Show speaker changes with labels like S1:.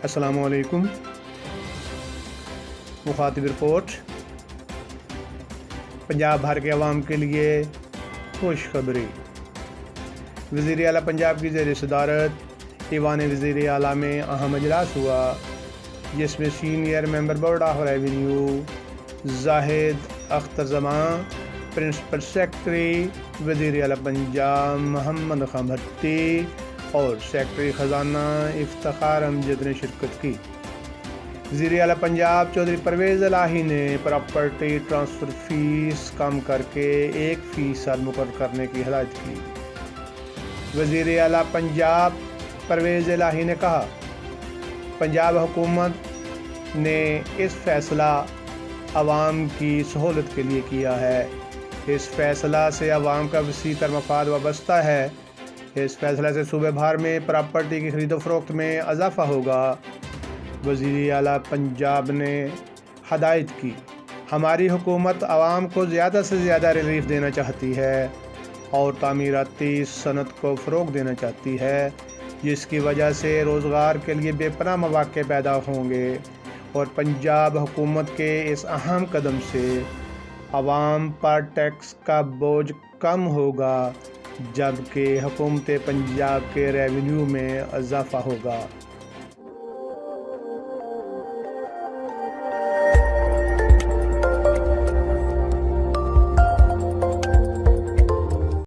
S1: السلام علیکم۔ مخاطب رپورٹ۔ پنجاب بھر کے عوام کے لیے خوشخبری۔ وزیر اعلیٰ پنجاب کی زیر صدارت ایوان وزیر اعلیٰ میں اہم اجلاس ہوا، جس میں senior member board of revenue Zahid Akhtar Zaman, principal secretary وزیر اعلیٰ پنجاب محمد خان بھٹی اور سیکرٹری خزانہ افتخار امجد نے شرکت کی۔ وزیر اعلیٰ پنجاب چودھری پرویز الہی نے پراپرٹی ٹرانسفر فیس کم کر کے 1% مقرر کرنے کی ہدایت کی۔ وزیر اعلیٰ پنجاب پرویز الہی نے کہا، پنجاب حکومت نے اس فیصلہ عوام کی سہولت کے لیے کیا ہے۔ اس فیصلہ سے عوام کا وسیع تر مفاد وابستہ ہے۔ اس فیصلے سے صوبے بھر میں پراپرٹی کی خرید و فروخت میں اضافہ ہوگا۔ وزیر اعلیٰ پنجاب نے ہدایت کی، ہماری حکومت عوام کو زیادہ سے زیادہ ریلیف دینا چاہتی ہے اور تعمیراتی صنعت کو فروغ دینا چاہتی ہے، جس کی وجہ سے روزگار کے لیے بے پناہ مواقع پیدا ہوں گے، اور پنجاب حکومت کے اس اہم قدم سے عوام پر ٹیکس کا بوجھ کم ہوگا، جبکہ حکومت پنجاب کے ریونیو میں اضافہ ہوگا۔